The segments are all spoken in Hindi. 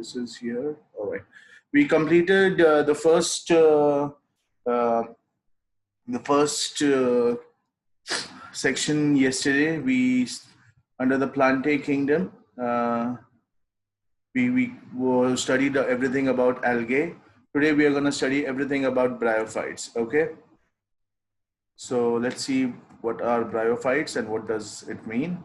this is here. All right. We completed the first section yesterday. We under the Plantae kingdom. We studied everything about algae. Today we are going to study everything about bryophytes. Okay. So let's see what are bryophytes and what does it mean.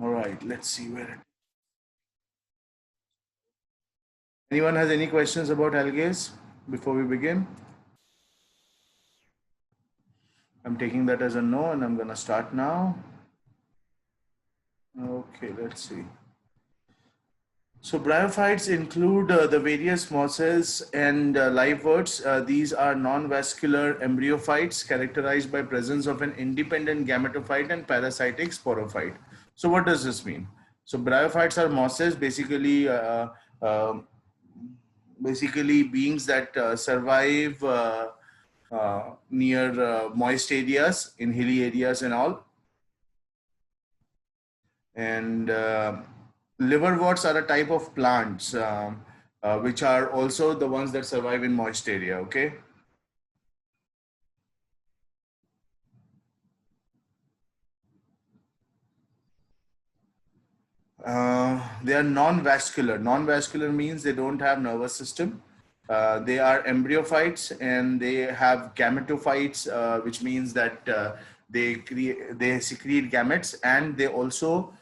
All right, let's see where it. Anyone has any questions about algae before we begin? I'm taking that as a no, and I'm going to start now. Okay, let's see. So bryophytes include the various mosses and liveworts. These are non-vascular embryophytes characterized by presence of an independent gametophyte and parasitic sporophyte. So what does this mean? So bryophytes are mosses, basically beings that survive near moist areas, in hilly areas and all. And liverworts are a type of plants which are also the ones that survive in moist area. Okay. They are non-vascular. Non-vascular means they don't have nervous system. They are embryophytes and they have gametophytes, which means that they secrete gametes, and they also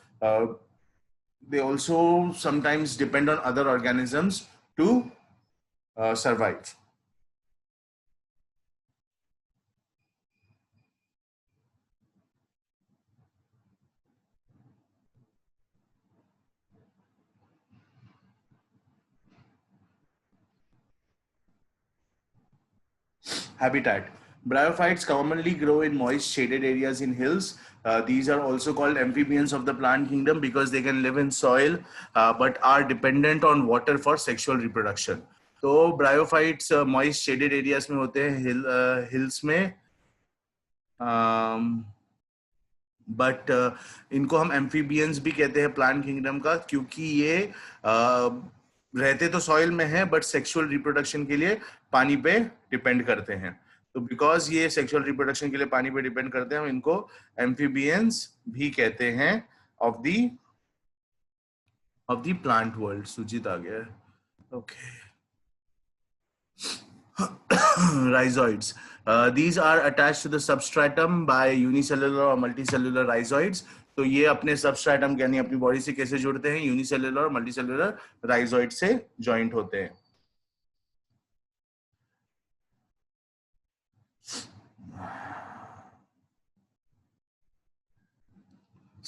sometimes depend on other organisms to survive. Habitat. Bryophytes commonly grow in moist shaded areas in hills. These are also called amphibians of the plant kingdom because they can live in soil but are dependent on water for sexual reproduction. तो bryophytes moist shaded areas में होते हैं, hills में, बट इनको हम एम्फीबियंस भी कहते हैं प्लांट किंगडम का, क्योंकि ये रहते तो सॉइल में है बट सेक्सुअल रिप्रोडक्शन के लिए पानी पे डिपेंड करते हैं. तो बिकॉज ये सेक्सुअल रिप्रोडक्शन के लिए पानी पे डिपेंड करते हैं, हम इनको एम्फीबियंस भी कहते हैं of the plant world. Sujit आ गया. Okay. Rhizoids. These are attached to the substratum by unicellular or multicellular rhizoids. तो ये अपने सबस्ट्रेटम यानी अपनी बॉडी से कैसे जुड़ते हैं? यूनिसेलुलर और मल्टीसेलुलर राइजोइड से जॉइंट होते हैं.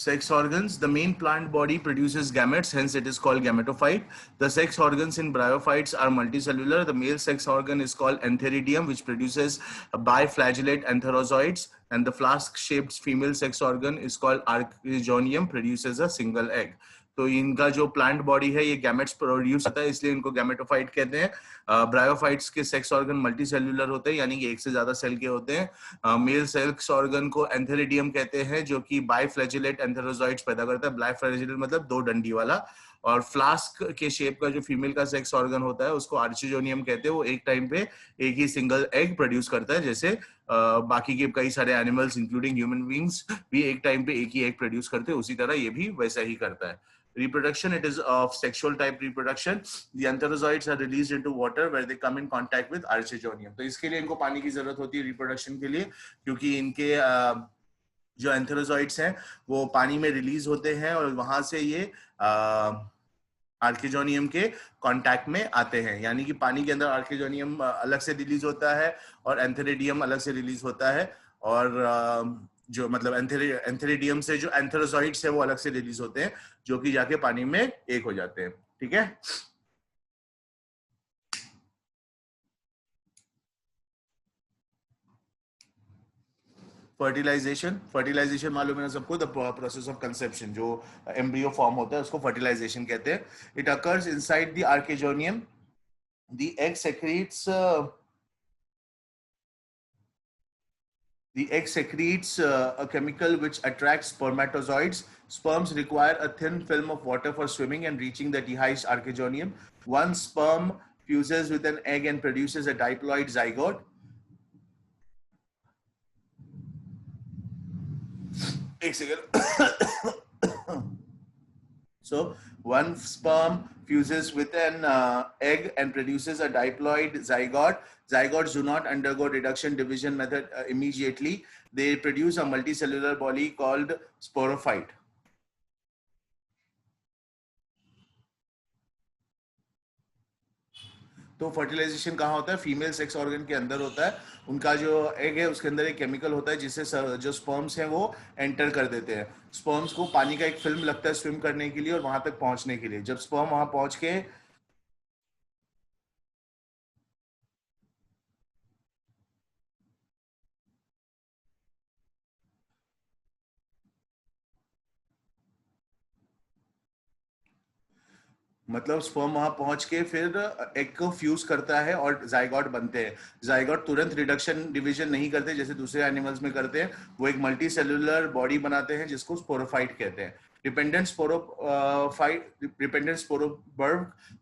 Sex organs. The main plant body produces gametes, hence it is called gametophyte. The sex organs in bryophytes are multicellular. The male sex organ is called antheridium, which produces biflagellate antherozoids, and the flask-shaped female sex organ is called archegonium, produces a single egg. तो इनका जो प्लांट बॉडी है ये गैमेट्स प्रोड्यूस होता है, इसलिए इनको गैमेटोफाइट कहते हैं. ब्रायोफाइट्स के सेक्स ऑर्गन मल्टीसेल्युलर होते हैं, यानी कि एक से ज्यादा सेल के होते हैं. मेल सेक्स ऑर्गन को एंथेरिडियम कहते हैं, जो कि बाइफ्लैजिलेट एंथेरोजॉइड्स पैदा करता है. बाइफ्लैजिलेट मतलब दो डंडी वाला. और फ्लास्क के शेप का जो फीमेल का सेक्स ऑर्गन होता है उसको आर्चिजोनियम कहते हैं. वो एक टाइम पे एक ही सिंगल एग प्रोड्यूस करता है, जैसे बाकी के कई सारे एनिमल्स इंक्लूडिंग ह्यूमन बींग्स भी एक टाइम पे एक ही एग प्रोड्यूस करते हैं, उसी तरह ये भी वैसा ही करता है. Reproduction, it is of sexual type reproduction. The antherozoids are released into water where they come in contact with archegonium. तो इसके लिए इनको पानी की जरूरत होती है रिप्रोडक्शन के लिए, क्योंकि इनके जो एंथेरोजॉइड्स हैं वो पानी में रिलीज होते हैं और वहां से ये आर्किजोनियम के कांटेक्ट में आते हैं. यानी कि पानी के अंदर आर्किजोनियम अलग से रिलीज होता है और एंथेरिडियम अलग से रिलीज होता है, और जो मतलब एंथेरिडियम से जो एंथेरोजॉइड्स है वो अलग से रिलीज होते हैं, जो कि जाके पानी में एक हो जाते हैं. ठीक है. फर्टिलाइजेशन मालूम है ना सबको. द प्रोसेस ऑफ कंसेप्शन, जो एम्ब्रियो फॉर्म होता है उसको फर्टिलाइजेशन कहते हैं. It occurs inside the archegonium The egg secretes a chemical which attracts spermatozoids. Sperms require a thin film of water for swimming and reaching the dehisced archegonium. One sperm fuses with an egg and produces a diploid zygote. एक second. So one sperm fuses with an egg and produces a diploid zygote. Zygotes do not undergo reduction division method immediately. They produce a multicellular body called sporophyte. तो फर्टिलाइजेशन कहाँ होता है? फीमेल सेक्स ऑर्गन के अंदर होता है. उनका जो एग है उसके अंदर एक केमिकल होता है जिससे जो स्पर्म्स हैं वो एंटर कर देते हैं. स्पर्म्स को पानी का एक फिल्म लगता है स्विम करने के लिए और वहां तक पहुंचने के लिए. जब स्पर्म वहां पहुंच के मतलब स्पर्म वहां पहुंच के फिर एग को फ्यूज करता है और जाइगोट बनते हैं. जाइगोट तुरंत रिडक्शन डिवीजन नहीं करते जैसे दूसरे एनिमल्स में करते हैं. वो एक मल्टी सेलुलर बॉडी बनाते हैं जिसको स्पोरोफाइट कहते हैं. Dependent sporophyte.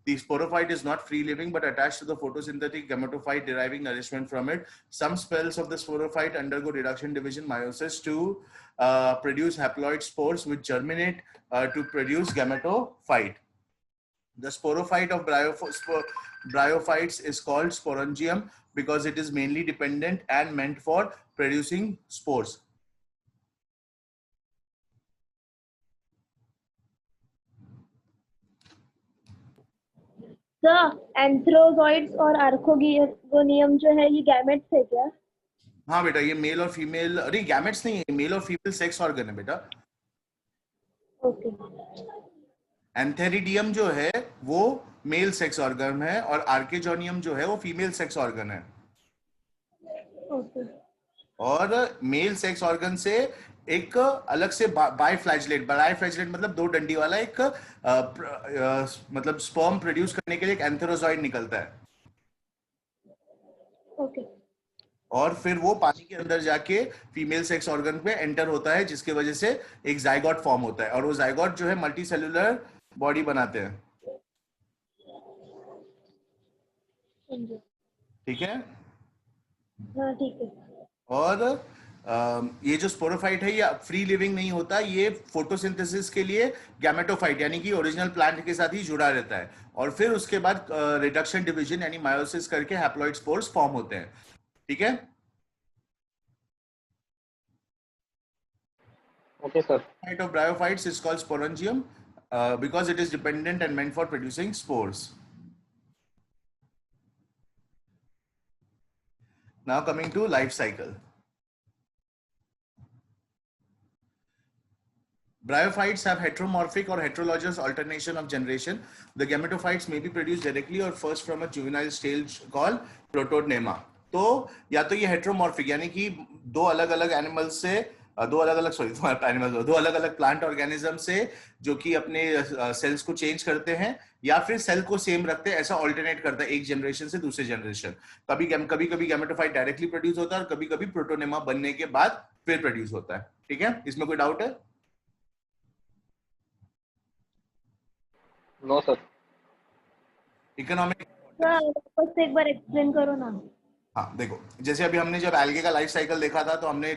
The sporophyte is not free living but attached to the photosynthetic gametophyte deriving nourishment from it. Some cells of the sporophyte undergo reduction division meiosis to produce haploid spores which germinate to produce gametophyte. The sporophyte of bryophytes is called sporangium because it is mainly dependent and meant for producing spores. Antherozoids और आर्कोगोनियम जो है ये गैमेट्स है क्या? हाँ बेटा, ये मेल और फीमेल, अरे गैमेट्स नहीं है, मेल और फीमेल सेक्स ऑर्गन है बेटा. ओके. एंथेरिडियम जो है वो मेल सेक्स ऑर्गन है और आर्केजोनियम जो है वो फीमेल सेक्स ऑर्गन है. ओके. और मेल सेक्स ऑर्गन से एक अलग से बाइफ्लैजलेट मतलब दो डंडी वाला एक मतलब स्पर्म प्रोड्यूस करने के लिए एक एंथेरोजॉइड निकलता है. ओके. और फिर वो पानी के अंदर जाके फीमेल सेक्स ऑर्गन पे एंटर होता है जिसकी वजह से एक जाइगोट फॉर्म होता है और वो जाइगोट जो है मल्टी सेलुलर बॉडी बनाते हैं. ठीक है. हाँ ठीक है. और ये जो स्पोरोफाइट है ये फ्री लिविंग नहीं होता, ये फोटोसिंथेसिस के लिए गैमेटोफाइट यानी कि ओरिजिनल प्लांट के साथ ही जुड़ा रहता है और फिर उसके बाद रिडक्शन डिवीजन यानी मायोसिस करके हैप्लॉइड स्पोर्स फॉर्म होते हैं. ठीक है. Okay, sir. Type of bryophytes is called sporangium because it is dependent and meant for producing spores. Now coming to life cycle. Bryophytes have heteromorphic or heterologous alternation of generation. The gametophytes may be produced directly or first from a juvenile stage called protonema. तो या तो ये हेट्रोमॉर्फिक यानी कि दो अलग अलग एनिमल्स से दो अलग अलग प्लांट ऑर्गेनिज्म से जो कि अपने सेल्स को चेंज करते हैं या फिर सेल को सेम रखते हैं, ऐसा ऑल्टरनेट करता है एक जनरेशन से दूसरे जनरेशन. कभी गैमेटोफाइट डायरेक्टली प्रोड्यूस होता है और कभी कभी प्रोटोनेमा बनने के बाद फिर प्रोड्यूस होता है. ठीक है, इसमें कोई डाउट है? No, sir. इकोनॉमिक वापस से एक बार एक्सप्लेन करो ना. हाँ देखो, जैसे अभी हमने जब एल्गे का लाइफ साइकिल देखा था तो हमने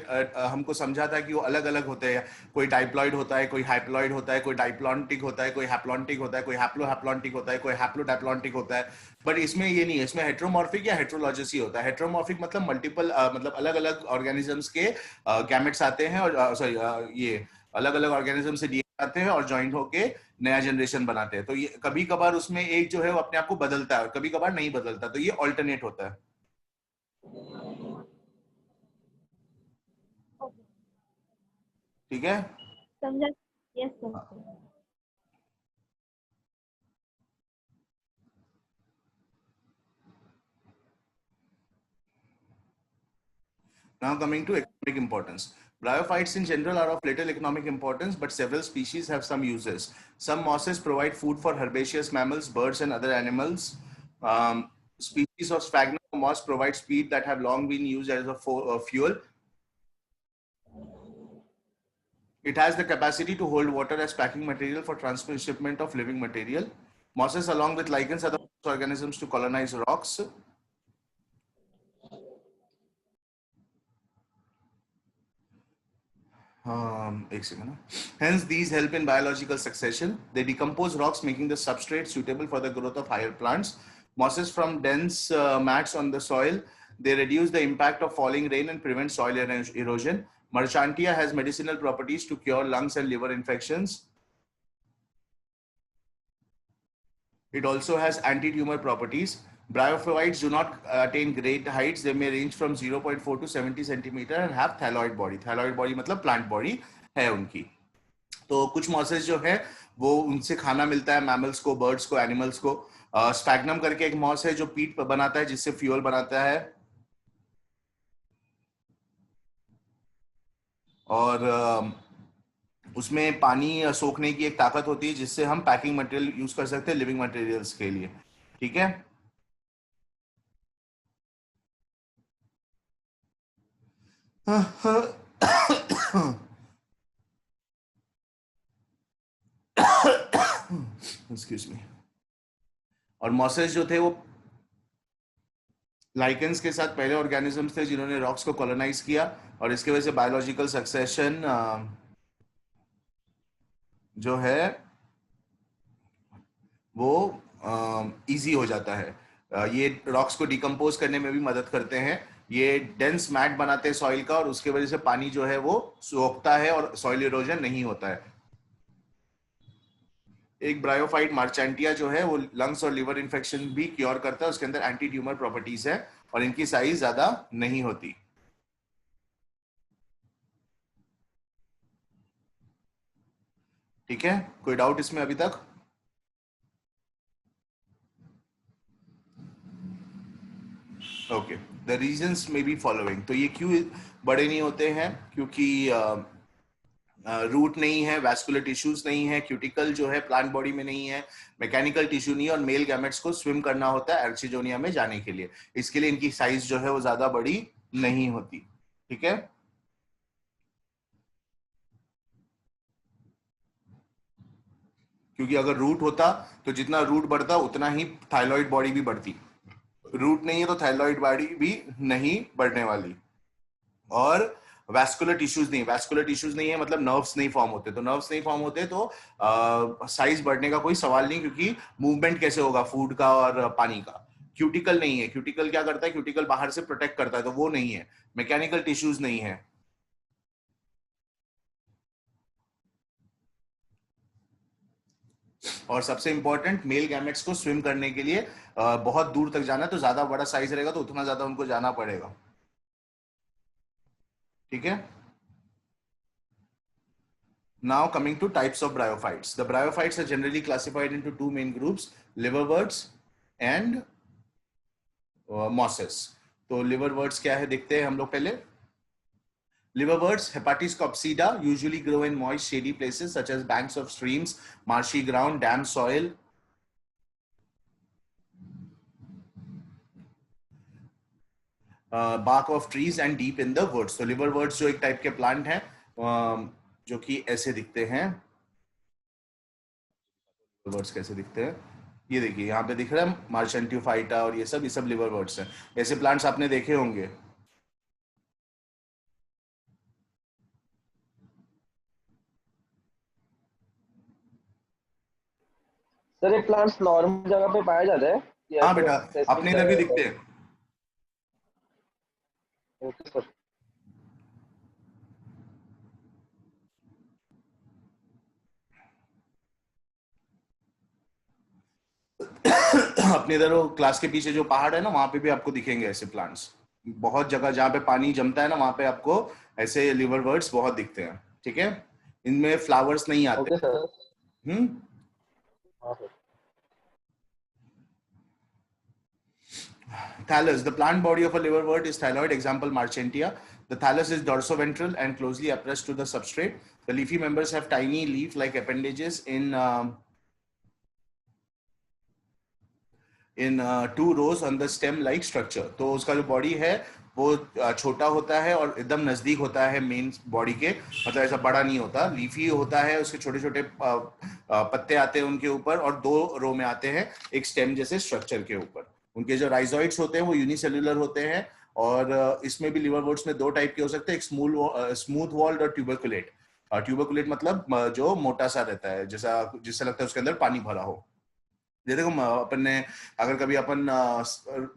हमको समझा था कि वो अलग अलग होते हैं. कोई टाइप्लॉइड होता है, कोई हाइप्लॉइड होता है, कोई डाइप्लॉन्टिक होता है, कोई हैप्लॉन्टिक होता है, कोई हैप्लोहैप्लॉन्टिक होता है, कोई हैप्लोडाइप्लॉन्टिक होता है. बट इसमें ये नहीं है, इसमें हेट्रोमॉर्फिक या हेट्रोलॉजस ही होता है. हेट्रोमॉर्फिक मतलब मल्टीपल मतलब अलग अलग ऑर्गेनिजम्स के गैमेट्स आते हैं और सॉरी ये अलग अलग ऑर्गेनिज्म से डीएनए आते हैं और ज्वाइंट होके नया जनरेशन बनाते हैं. तो ये कभी कभार उसमें एक जो है वो अपने आप को बदलता है और कभी कभार नहीं बदलता, तो ये ऑल्टरनेट होता है. ठीक है, समझा? Yes sir. Now coming to economic importance. Bryophytes in general are of little economic importance, but several species have some uses. Some mosses provide food for herbaceous mammals, birds, and other animals. species of sphagnum or moss provide peat that have long been used as a fuel. It has the capacity to hold water as packing material for transshipment of living material. Mosses, along with lichens, are the first organisms to colonize rocks. एक second. Hence, these help in biological succession. They decompose rocks, making the substrate suitable for the growth of higher plants. Mosses from dense mats on the soil. They reduce the impact of falling rain and prevent soil erosion. Marchantia has medicinal properties to cure lungs and liver infections. It also has anti-tumor properties. Bryophytes do not attain great heights. They may range from 0.4 to 70 centimeter and have thalloid body. Thalloid body मतलब plant body है उनकी. तो कुछ मॉसेस जो है वो उनसे खाना मिलता है मैमल्स को, बर्ड्स को, एनिमल्स को. स्पैग्नम करके एक मॉस है जो पीट बनाता है जिससे फ्यूल बनाता है. और उसमें पानी सोखने की एक ताकत होती है जिससे हम पैकिंग मटेरियल यूज कर सकते हैं लिविंग मटेरियल्स के लिए. ठीक है. Excuse me. और मॉसेस जो थे वो लाइकेंस के साथ पहले ऑर्गेनिजम्स थे जिन्होंने रॉक्स को कॉलोनाइज किया और इसके वजह से बायोलॉजिकल सक्सेशन जो है वो इजी हो जाता है. ये रॉक्स को डिकम्पोज करने में भी मदद करते हैं. ये डेंस मैट बनाते हैं सॉइल का और उसके वजह से पानी जो है वो सोखता है और सॉइल इरोजन नहीं होता है. एक ब्रायोफाइट मार्चेंटिया जो है वो लंग्स और लिवर इन्फेक्शन भी क्योर करता है. उसके अंदर एंटी ट्यूमर प्रॉपर्टीज है और इनकी साइज ज्यादा नहीं होती. ठीक है. कोई डाउट इसमें अभी तक? Okay. The reasons may be following. तो ये क्यों बड़े नहीं होते हैं? क्योंकि रूट नहीं है, वैस्कुलर टिश्यूज नहीं है, क्यूटिकल जो है प्लांट बॉडी में नहीं है, मैकेनिकल टिश्यू नहीं है और मेल गैमेट्स को स्विम करना होता है एर्चिजोनिया में जाने के लिए. इसके लिए इनकी साइज जो है वो ज्यादा बड़ी नहीं होती. ठीक है. क्योंकि अगर रूट होता तो जितना रूट बढ़ता उतना ही थाइलॉइड बॉडी भी बढ़ती. रूट नहीं है तो थाइलॉइड बॉडी भी नहीं बढ़ने वाली. और वैस्कुलर टिश्यूज नहीं है मतलब नर्व्स नहीं फॉर्म होते. तो नर्व्स नहीं फॉर्म होते तो साइज बढ़ने का कोई सवाल नहीं, क्योंकि मूवमेंट कैसे होगा फूड का और पानी का. क्यूटिकल नहीं है. क्यूटिकल क्या करता है? क्यूटिकल बाहर से प्रोटेक्ट करता है, तो वो नहीं है. मैकेनिकल टिश्यूज नहीं है. और सबसे इंपॉर्टेंट, मेल गैमेट्स को स्विम करने के लिए बहुत दूर तक जाना है, तो ज्यादा बड़ा साइज रहेगा तो उतना ज्यादा उनको जाना पड़ेगा. ठीक है. Now coming to types of bryophytes. The bryophytes are generally classified into two main groups, liverworts and mosses. तो liverworts क्या है देखते हैं हम लोग पहले. Liverworts, Hepatis copsida, usually grow in moist, shady places such as banks of streams, marshy ground, damp soil. Bark of trees and deep in the woods. तो liverworts जो एक टाइप के प्लांट हैं जो कि ऐसे दिखते हैं. लिवरवर्ट्स कैसे दिखते हैं? ये देखिए यहाँ पे दिख रहा है मार्चेंटियोफाइटा और ये सब लिवरवर्ट्स हैं. ऐसे प्लांट्स आपने देखे होंगे. सर ये प्लांट्स नॉर्मल जगह पे पाया जाता है? हाँ बेटा, अपने इधर भी दिखते हैं. Okay sir. अपने इधर वो क्लास के पीछे जो पहाड़ है ना, वहां पे भी आपको दिखेंगे ऐसे प्लांट्स. बहुत जगह जहाँ पे पानी जमता है ना, वहां पे आपको ऐसे लिवरवर्ट्स बहुत दिखते हैं. ठीक है. इनमें फ्लावर्स नहीं आते. Okay sir. हाँ sir. Thallus. The plant body of a liverwort is thalloid. Example, Marchantia. The thallus is dorsoventral and closely appressed to the substrate. The leafy members have tiny leaf-like appendages in in 2 rows on the stem like structure. तो उसका जो बॉडी है वो छोटा होता है और एकदम नजदीक होता है मेन बॉडी के, मतलब ऐसा बड़ा नहीं होता, लीफी होता है, उसके छोटे छोटे पत्ते आते हैं उनके ऊपर और 2 रो में आते हैं एक स्टेम जैसे स्ट्रक्चर के ऊपर। उनके जो राइजोइड्स होते हैं वो यूनिसेल्युलर होते हैं और इसमें भी लिवरवर्ट्स में 2 टाइप के हो सकते हैं, एक स्मूथ वॉल्ड और ट्यूबरकुलेट। ट्यूबरकुलेट मतलब जो मोटा सा रहता है, जैसा जिससे लगता है उसके अंदर पानी भरा हो। ये देखो अपन ने अगर कभी अपन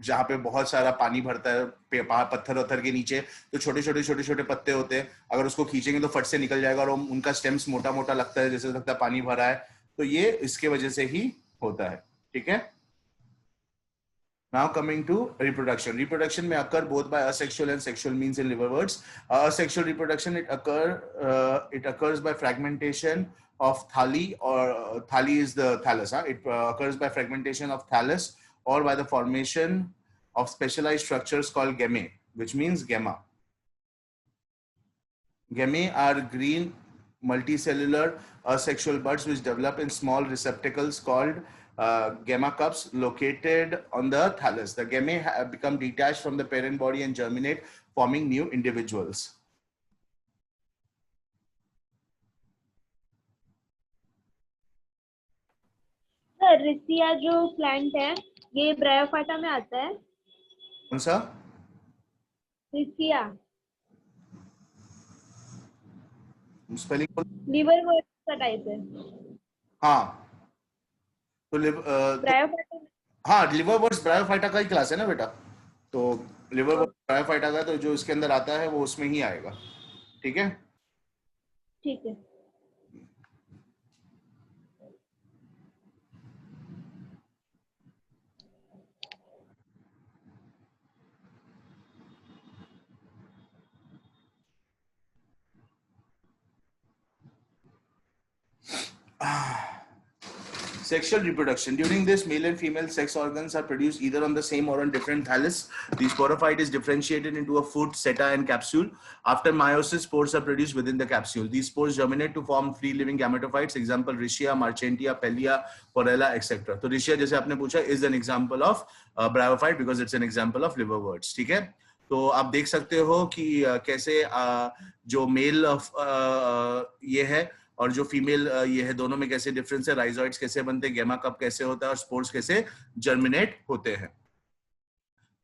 जहाँ पे बहुत सारा पानी भरता है पत्थर वत्थर के नीचे, तो छोटे छोटे छोटे छोटे पत्ते होते हैं, अगर उसको खींचेंगे तो फट से निकल जाएगा और उनका स्टेम्स मोटा मोटा लगता है, जैसे लगता है पानी भरा है। तो ये इसके वजह से ही होता है, ठीक है। Now coming to reproduction. Reproduction may occur both by asexual and sexual means in liverworts. Asexual reproduction it occurs by fragmentation of thalli, or thalli is the thallus. It occurs by fragmentation of thallus or by the formation of specialized structures called gammae, which means gamma. Gammae are green multicellular asexual buds which develop in small receptacles called gamma cups located on the thallus. The gammae have become detached from the parent body and germinate, forming new individuals. Sir Riccia जो प्लांट है ये ब्रायोफाइटा में आता है? कौन सा? रिसिया स्पेलिंग? लिवरवर्ट का टाइप है। हाँ तो ब्रायोफाइटा में। हाँ, लिवरवर्ट्स ब्रायोफाइटा का ही क्लास है ना बेटा, तो लिवरवर्ट्स ब्रायोफाइटा का, तो जो इसके अंदर आता है वो उसमें ही आएगा, ठीक है। ठीक है। Sexual reproduction. During this, male and female sex organs are produced either on the same or on different thallus. The sporophyte is differentiated into a foot, seta, and capsule. After meiosis, spores are produced within the capsule. These spores germinate to form free-living gametophytes. Example: Riccia, Marchantia, Pellia, Porella, etc. So Riccia, जैसे आपने पूछा, is an example of bryophyte because it's an example of liverworts. ठीक है? तो आप देख सकते हो कि कैसे जो मेल ये है और जो फीमेल ये है, दोनों में कैसे डिफरेंस है, राइजोइड्स कैसे बनते हैं, गेमा कप कैसे होता है और स्पोर्स कैसे जर्मिनेट होते हैं।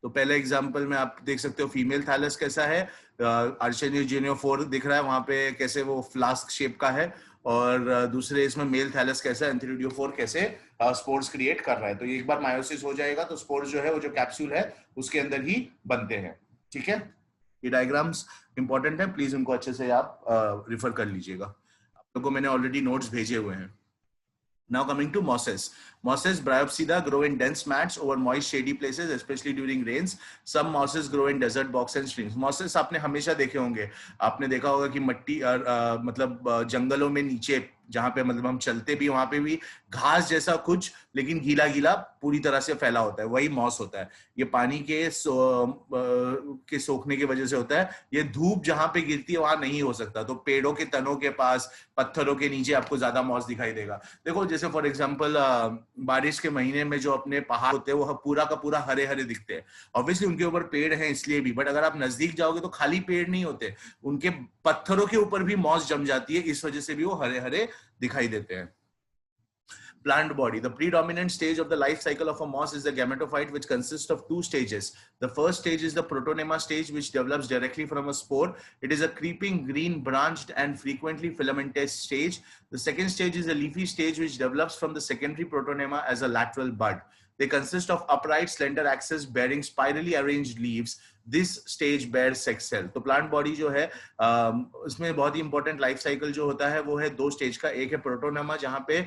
तो पहले एग्जांपल में आप देख सकते हो फीमेल थैलस कैसा है, आर्चेनियोजेनियोफोर दिख रहा है वहां पे, कैसे वो फ्लास्क शेप का है, और दूसरे इसमें मेल थैलस कैसा है, एंथेरिडियोफोर कैसे स्पोर्स क्रिएट कर रहा है। तो एक बार मायोसिस हो जाएगा तो स्पोर्स जो है वो जो कैप्सूल है उसके अंदर ही बनते हैं, ठीक है। ये डायग्राम्स इंपॉर्टेंट है, प्लीज उनको अच्छे से आप रिफर कर लीजिएगा, को मैंने ऑलरेडी नोट्स भेजे हुए हैं। Now coming to mosses. Mosses Bryopsida grow in dense mats over moist shady places, especially during rains. Some mosses grow in desert bogs and streams. Mosses आपने हमेशा देखे होंगे, आपने देखा होगा कि मट्टी मतलब जंगलों में नीचे जहां पे मतलब हम चलते भी वहां पे भी घास जैसा कुछ लेकिन गीला गीला पूरी तरह से फैला होता है, वही मॉस होता है। ये पानी के सोखने की वजह से होता है, ये धूप जहां पे गिरती है वहां नहीं हो सकता, तो पेड़ों के तनों के पास पत्थरों के नीचे आपको ज्यादा मॉस दिखाई देगा। देखो जैसे फॉर एग्जांपल बारिश के महीने में जो अपने पहाड़ होते हैं वो पूरा का पूरा हरे हरे दिखते हैं, ऑब्वियसली उनके ऊपर पेड़ हैं इसलिए भी, बट अगर आप नजदीक जाओगे तो खाली पेड़ नहीं होते, उनके पत्थरों के ऊपर भी मॉस जम जाती है, इस वजह से भी वो हरे हरे दिखाई देते हैं। Plant body. The predominant stage of the life cycle of a moss is the gametophyte, which consists of 2 stages. The first stage is the protonema stage, which develops directly from a spore. It is a creeping green branched and frequently filamentous stage. The second stage is a leafy stage, which develops from the secondary protonema as a lateral bud. They consist of upright slender axis bearing spirally arranged leaves. This stage bears sex cell. तो प्लांट बॉडी जो है उसमें बहुत ही इंपॉर्टेंट लाइफ साइकिल जो होता है वो है 2 स्टेज का। एक है प्रोटोनेमा जहां पे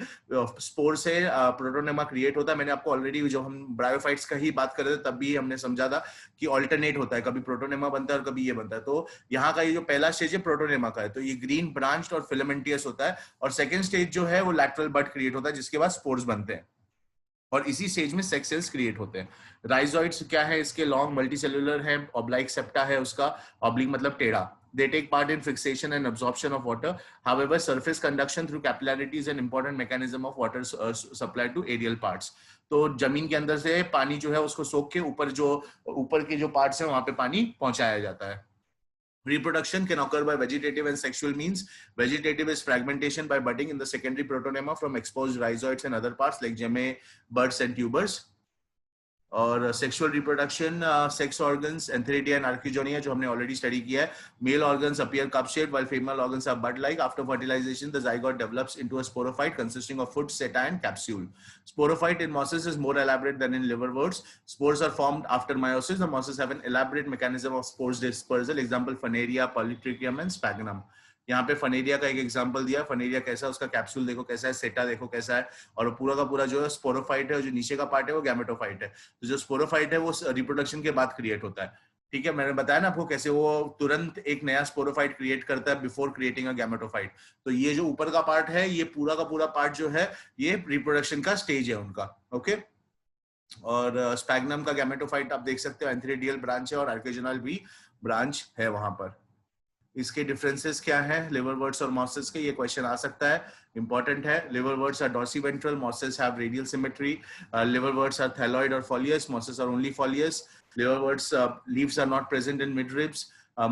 स्पोर से प्रोटोनेमा क्रिएट होता है। मैंने आपको ऑलरेडी जो हम ब्रायोफाइट्स का ही बात कर रहे थे तब भी हमने समझा था कि ऑल्टरनेट होता है, कभी प्रोटोनेमा बनता है और कभी ये बनता है। तो यहाँ का ये जो पहला स्टेज है प्रोटोनेमा का है, तो ये ग्रीन ब्रांच्ड और फिलामेंटियस होता है, और सेकेंड स्टेज जो है वो लैटरल बड क्रिएट होता है जिसके बाद स्पोर्स बनते हैं, और इसी स्टेज में सेक्स सेल्स क्रिएट होते हैं। राइजोइड्स क्या है इसके, लॉन्ग मल्टीसेलुलर है, ऑब्लाइक सेप्टा है उसका, ऑब्लिक मतलब टेढ़ा। They take part in fixation and absorption of water. However, surface conduction through capillarity is an important mechanism of water supply to aerial parts. तो जमीन के अंदर से पानी जो है उसको सोख के ऊपर के जो पार्ट्स हैं वहां पे पानी पहुंचाया जाता है. Reproduction can occur by vegetative and sexual means. Vegetative is fragmentation by budding in the secondary protonema from exposed rhizoids and other parts like gemme, buds and tubers. और sexual reproduction, sex organs antheridia and archegonia जो हमने ऑलरेडी स्टडी किया है. Male organs appear cup shaped while female organs are bud like. After fertilization the zygote develops into a sporophyte consisting of foot, seta and capsule. Sporophyte in mosses is more elaborate than in liverworts. Spores are formed after meiosis. The mosses have an elaborate mechanism of spores dispersal. Example Phaneria, Polytrichium and Sphagnum. यहाँ पे फनेरिया का एक एग्जांपल दिया. फनेरिया कैसा है, उसका कैप्सूल देखो कैसा है, सेटा देखो कैसा है, और पूरा का पूरा जो है स्पोरोफाइट है, जो नीचे का पार्ट है वो गैमेटोफाइट है. तो जो स्पोरोफाइट है वो रिप्रोडक्शन के बाद क्रिएट होता है. ठीक है, मैंने बताया ना आपको कैसे वो तुरंत एक नया स्पोरोफाइट क्रिएट करता है बिफोर क्रिएटिंग अ गैमेटोफाइट. तो ये जो ऊपर का पार्ट है, ये पूरा का पूरा पार्ट जो है ये रिप्रोडक्शन का स्टेज है उनका. ओके, और स्पैग्नम का गैमेटोफाइट आप देख सकते हो, एंथेरिडियल ब्रांच है और आर्कियोजेनल भी ब्रांच है वहां पर. इसके डिफरेंसेस क्या है लिवरवर्ट्स और मॉसेस के, ये क्वेश्चन आ सकता है, इंपॉर्टेंट है. Liverworts are dorsiventral, mosses have radial symmetry. Liverworts are thalloid और foliose, mosses are only foliose. Liverworts leaves are not present in midribs.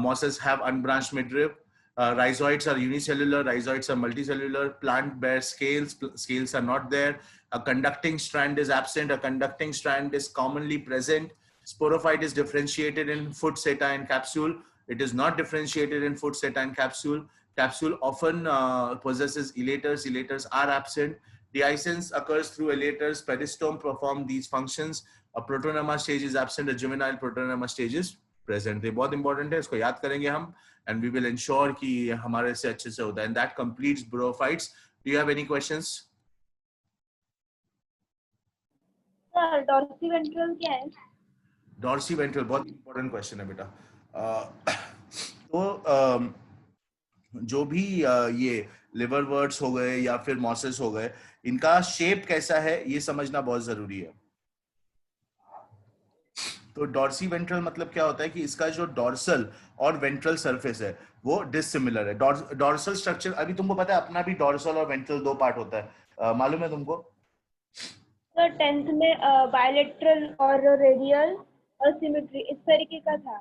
Mosses have unbranched midrib. Rhizoids are unicellular, rhizoids are multicellular. Plant bears scales, scales are not there. A conducting strand is absent, a conducting strand is commonly present. Sporophyte is differentiated in foot, seta and capsule. It is not differentiated in foot, seta and capsule. Capsule often possesses elaters. Elaters are absent. Dehiscence occurs through elaters. Peristome perform these functions. A protonema stage is absent. A juvenile protonema stage is present. ये बहुत important है, इसको याद करेंगे हम, and we will ensure कि हमारे से अच्छे से होता है. And that completes brophytes. Do you have any questions? Sir dorsiventral क्या है? डॉर्सीवेंट्रल बहुत इंपॉर्टेंट क्वेश्चन है बेटा. तो जो भी ये लिवरवर्ट्स हो गए या फिर मॉसेस हो गए, इनका शेप कैसा है ये समझना बहुत जरूरी है. तो डॉर्सीवेंट्रल मतलब क्या होता है कि इसका जो डॉर्सल और वेंट्रल सरफेस है वो डिसिमिलर है. डॉर्सल स्ट्रक्चर, अभी तुमको पता है अपना भी डॉर्सल और वेंट्रल दो पार्ट होता है, मालूम है तुमको? सर 10th में बायलेटरल और रेडियल और सिमेट्री इस तरीके का था.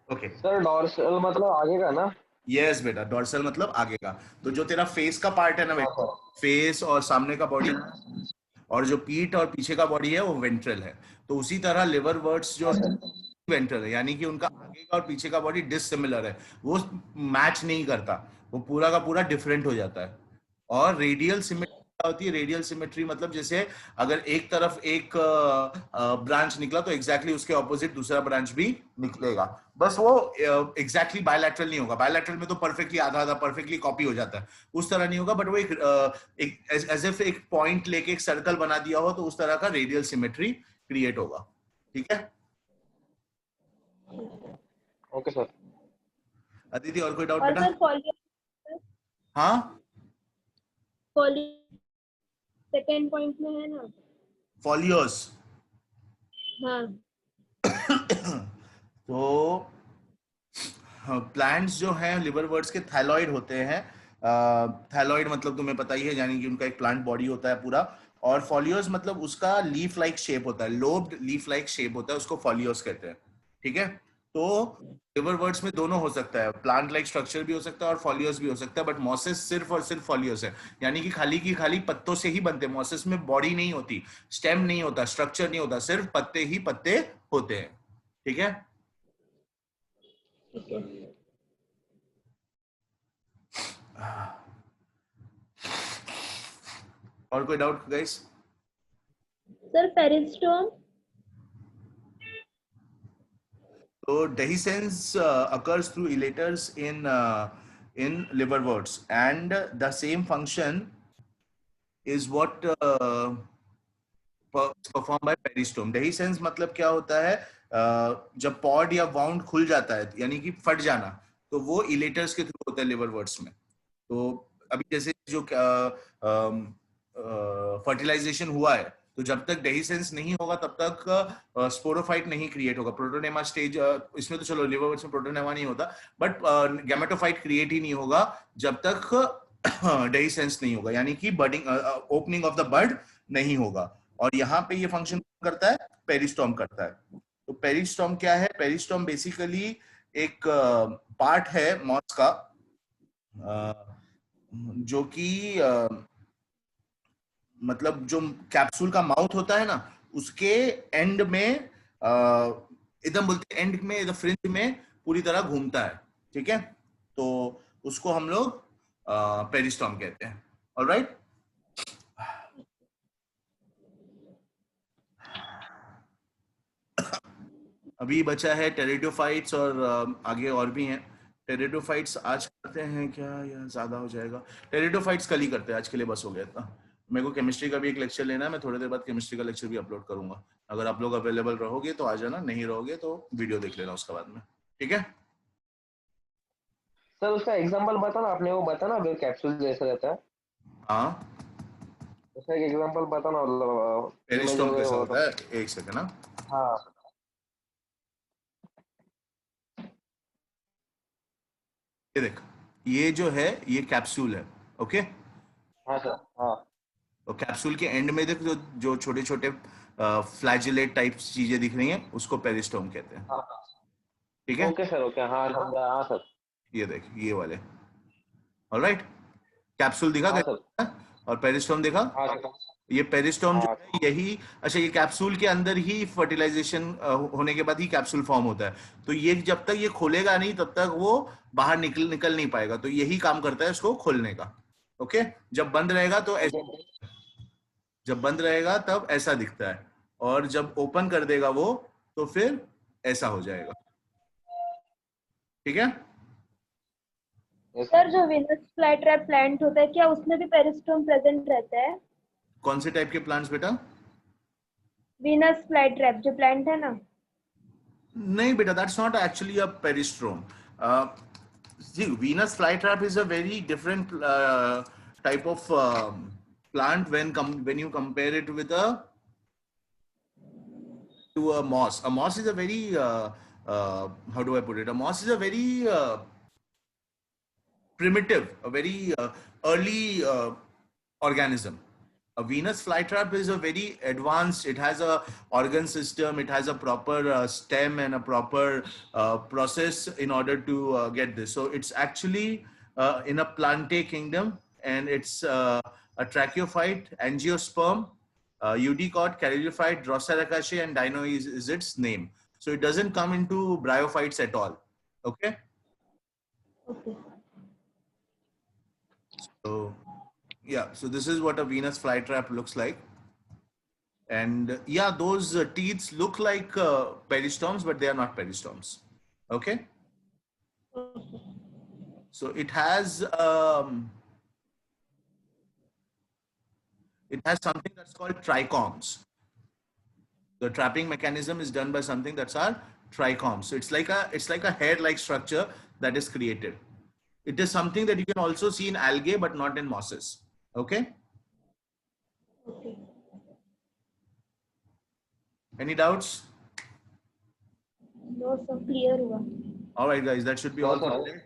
ओके सर डॉर्सल मतलब आगे का ना? यस बेटा, डॉर्सल मतलब आगे का. तो जो तेरा फेस का पार्ट है ना बेटा, फेस और सामने का बॉडी और जो पीठ और पीछे का बॉडी है वो वेंट्रल है. तो उसी तरह लिवरवर्ट्स जो वेंट्रल है, यानी कि उनका आगे का और पीछे का बॉडी डिसिमिलर है, वो मैच नहीं करता, वो पूरा का पूरा डिफरेंट हो जाता है. और रेडियल सिमेट्री क्या होती है? रेडियल सिमेट्री मतलब जैसे अगर एक तरफ एक ब्रांच निकला तो एग्जैक्टली उसके ऑपोजिट दूसरा ब्रांच भी निकलेगा. बस वो एग्जैक्टली बायलैटरल नहीं होगा. बायलैटरल में तो परफेक्टली आधा आधा परफेक्टली कॉपी हो जाता है, उस तरह नहीं होगा. बट वो एक एज इफ एक पॉइंट लेके एक सर्कल बना दिया हो तो उस तरह का रेडियल सिमेट्री क्रिएट होगा. ठीक है, ओके सर. अदिति और कोई डाउट और बेटा? सर फॉलियो, हाँ, फॉलियो सेकंड पॉइंट में है ना? फॉलियोस. हाँ. तो प्लांट्स जो हैं लिवरवर्ट्स के थैलॉइड होते हैं. थैलॉइड मतलब तुम्हें पता ही है, यानी कि उनका एक प्लांट बॉडी होता है पूरा. और फॉलियोस मतलब उसका लीफ लाइक शेप होता है, लोब्ड लीफ लाइक शेप होता है, उसको फॉलियोस कहते हैं. ठीक है, तो लिवरवर्ट्स में दोनों हो सकता है, प्लांट लाइक स्ट्रक्चर भी हो सकता है और फॉलियोस भी हो सकता है. बट मॉसेस सिर्फ और सिर्फ फॉलियोस है, यानी कि खाली की खाली पत्तों से ही बनते हैं. मॉसेस में बॉडी नहीं होती, स्टेम नहीं होता, स्ट्रक्चर नहीं होता, सिर्फ पत्ते ही पत्ते होते हैं. ठीक है, ठीक है. और कोई doubt guys? Sir peristome. So dehiscence occurs through elaters in liverworts, and the same function is what performed by peristome. Dehiscence मतलब क्या होता है? जब पॉड या वाउंड खुल जाता है, यानी कि फट जाना, तो वो इलेटर्स के थ्रू होता है लिवरवर्ट्स में. तो अभी जैसे जो फर्टिलाइजेशन हुआ है, तो जब तक डेहिसेंस नहीं होगा तब तक स्पोरोफाइट नहीं क्रिएट होगा. प्रोटोनेमा स्टेज, इसमें तो चलो लिवरवर्ट्स में प्रोटोनेमा नहीं होता, बट गैमेटोफाइट क्रिएट ही नहीं होगा जब तक डेहिसेंस नहीं होगा, यानी कि budding, opening of the bud नहीं होगा। और यहाँ पे ये फंक्शन करता है, पेरिस्टॉम करता है। तो पेरिस्टॉम क्या है? पेरिस्टॉम बेसिकली एक पार्ट है मॉस का, जो कि मतलब जो कैप्सूल का माउथ होता है ना, उसके एंड में एकदम बोलते एंड में, फ्रिंज में पूरी तरह घूमता है। ठीक है, तो उसको हम लोग पेरिस्टॉम कहते हैं। ऑलराइट, अभी बचा है टेरिडोफाइट्स, और आगे और भी हैं। टेरिडोफाइट्स आज करते हैं क्या, या ज्यादा हो जाएगा? टेरिडोफाइट्स कल ही करते हैं, आज के लिए बस हो गया इतना। मेरे को केमिस्ट्री का भी एक लेक्चर लेना है, मैं थोड़ी देर बाद केमिस्ट्री का लेक्चर भी अपलोड करूंगा। अगर आप लोग अवेलेबल रहोगे तो आ जाना, नहीं रहोगे तो वीडियो देख लेना उसके बाद में। ठीक है, सर उसका एग्जांपल बताना, आपने वो बताना अगर कैप्सूल जैसा रहता है, हाँ। उसका एक एग्जांपल बताना, मतलब इमेज पेरिस्टॉम वगैरह कैसा हो तो। होता है, एक सेकंड ना। हाँ ये देख, ये जो है ये कैप्सूल है। ओके, हाँ सर, हाँ और कैप्सूल के एंड में देख, जो छोटे छोटे फ्लैजिलेट टाइप चीजें दिख रही हैं, उसको पेरिस्टोम कहते हैं। हाँ। ठीक है, ओके सर, ओके, हाँ समझा, हाँ सर। ये देख, ये वाले। ऑलराइट, कैप्सूल दिखा हाँ सर, कैसे, और पेरिस्टोम देखा। हाँ सर, ये पेरिस्टोम जो हाँ है यही, अच्छा, ये कैप्सूल के अंदर ही फर्टिलाइजेशन होने के बाद ही कैप्सूल फॉर्म होता है। तो ये जब तक ये खोलेगा नहीं तब तक वो बाहर निकल नहीं पाएगा, तो यही काम करता है इसको खोलने का। ओके, जब बंद रहेगा तो ओके। जब बंद रहेगा तब ऐसा दिखता है, और जब ओपन कर देगा वो तो फिर ऐसा हो जाएगा। ठीक है, यस सर जो वीनस फ्लाईट्रैप प्लांट होता है, क्या उसमें भी पेरिस्टोम प्रेजेंट रहता है? कौन से टाइप के प्लांट्स बेटा? वीनस फ्लाईट्रैप जो प्लांट है ना। नहीं बेटा, that's not actually a peristome. See, Venus flytrap is a very different type of plant when you compare it with a to a moss. A moss is a very how do I put it? A moss is a very primitive, a very early organism. A Venus flytrap is a very advanced. It has a organ system. It has a proper stem and a proper process in order to get this. So it's actually in a plantae kingdom, and it's a tracheophyte, angiosperm, Eudicot, caryophyte, Droseraceae, and Dino is its name. So it doesn't come into bryophytes at all. Okay. Okay. So yeah, so this is what a Venus flytrap looks like. And yeah, those teeth look like peristomes, but they are not peristomes. Okay. So it has something that's called trichomes. The trapping mechanism is done by something that's our trichomes. So it's like a hair-like structure that is created. It is something that you can also see in algae, but not in mosses. Okay. Okay. Any doubts? No, सब क्लियर हुआ। All right, guys, that should be no all for sir, today.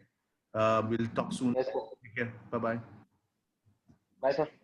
We'll talk soon. Yes sir, Take care. Bye bye. Bye sir.